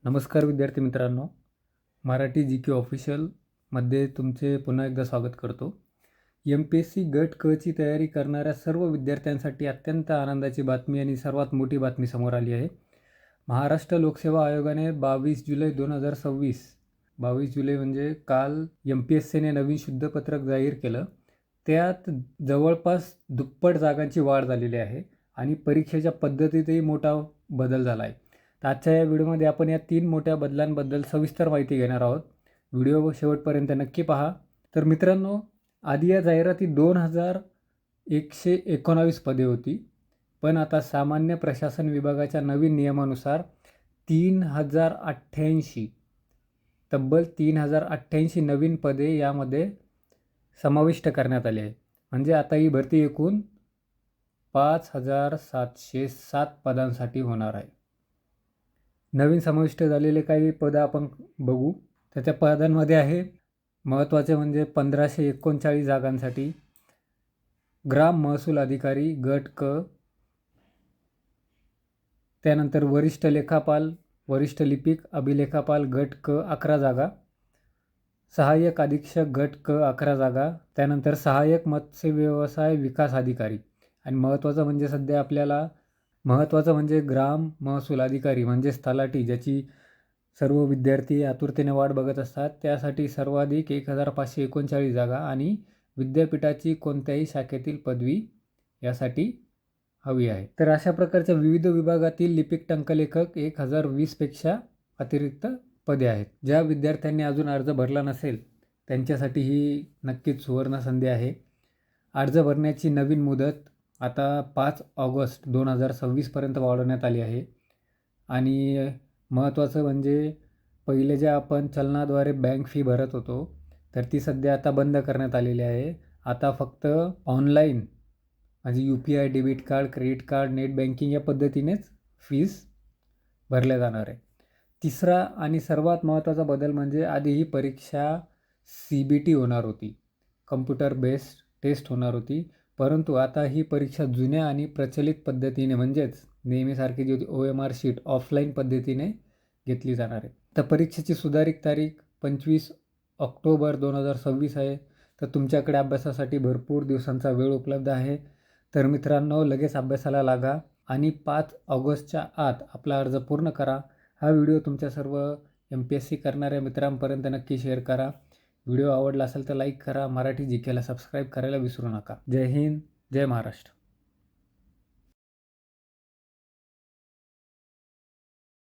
नमस्कार विद्यार्थी मित्रांनो, मराठी जी के ऑफिशियलमध्ये तुमचे पुन्हा एकदा स्वागत करतो. MPSC गट क ची तयारी करणाऱ्या सर्व विद्यार्थ्यांसाठी अत्यंत आनंदाची बातमी आणि सर्वात मोठी बातमी समोर आली आहे. महाराष्ट्र लोकसेवा आयोगाने 22 जुलै 2026 22 जुलै म्हणजे काल MPSCने नवीन शुद्धपत्रक जाहीर केलं. त्यात जवळपास दुप्पट जागांची वाढ झालेली आहे आणि परीक्षेच्या पद्धतीतही मोठा बदल झाला आहे. तर आजच्या या व्हिडिओमध्ये आपण या 3 मोठ्या बदलांबद्दल सविस्तर माहिती घेणार आहोत. व्हिडिओ शेवटपर्यंत नक्की पहा. तर मित्रांनो, आधी या जाहिरातीत 2119 पदे होती, पण आता सामान्य प्रशासन विभागाच्या नवीन नियमानुसार 3088 तब्बल 3088 नवीन पदे यामध्ये समाविष्ट करण्यात आले आहे. म्हणजे आता ही भरती एकूण 5707 पदांसाठी होणार आहे. नवीन समाविष्ट झालेले काही पदं आपण बघू. तर त्या पदांमध्ये आहे महत्त्वाचे म्हणजे 1539 जागांसाठी ग्राम महसूल अधिकारी गट क, त्यानंतर वरिष्ठ लेखापाल, वरिष्ठ लिपिक, अभिलेखापाल गट क 11 जागा, सहाय्यक अधीक्षक गट क 11 जागा, त्यानंतर सहाय्यक मत्स्य व्यवसाय विकास अधिकारी आणि महत्त्वाचं म्हणजे ग्राम महसूल अधिकारी म्हणजेच तलाठी, ज्याची सर्व विद्यार्थी आतुरतेने वाट बघत असतात. त्यासाठी सर्वाधिक 1539 जागा आणि विद्यापीठाची कोणत्याही शाखेतील पदवी यासाठी हवी आहे. तर अशा प्रकारच्या विविध विभागातील लिपिक टंकलेखक 1020 पेक्षा अतिरिक्त पदे आहेत. ज्या विद्यार्थ्यांनी अजून अर्ज भरला नसेल त्यांच्यासाठी ही नक्कीच सुवर्ण संधी आहे. अर्ज भरण्याची नवीन मुदत आता 5 ऑगस्ट 2026 पर्यंत वाढवण्यात आली आहे. आणि महत्त्वाचं म्हणजे पहिले जे आपण चलनाद्वारे बँक फी भरत होतो तर ती सध्या आता बंद करण्यात आलेली आहे. आता फक्त ऑनलाईन म्हणजे UPI, debit card, credit card, net banking या पद्धतीनेच फीस भरल्या जाणार आहे. तिसरा आणि सर्वात महत्त्वाचा बदल म्हणजे आधी ही परीक्षा CBT होणार होती, कम्प्युटर बेस्ड टेस्ट होणार होती, परंतु आता ही परीक्षा जुन्या आणि प्रचलित पद्धतीने म्हणजेच नेहमीसारखी जी होती OMR शीट ऑफलाईन पद्धतीने घेतली जाणार आहे. तर परीक्षेची सुधारित तारीख 25 ऑक्टोबर 2026 आहे. तर तुमच्याकडे अभ्यासासाठी भरपूर दिवसांचा वेळ उपलब्ध आहे. तर मित्रांनो, लगेच अभ्यासाला लागा आणि 5 ऑगस्टच्या आत आपला अर्ज पूर्ण करा. हा व्हिडिओ तुमच्या सर्व MPSC करणाऱ्या मित्रांपर्यंत नक्की शेअर करा. व्हिडिओ आवडला असेल तर लाईक करा. मराठी GKला सबस्क्राईब करायला विसरू नका. जय हिंद, जय महाराष्ट्र.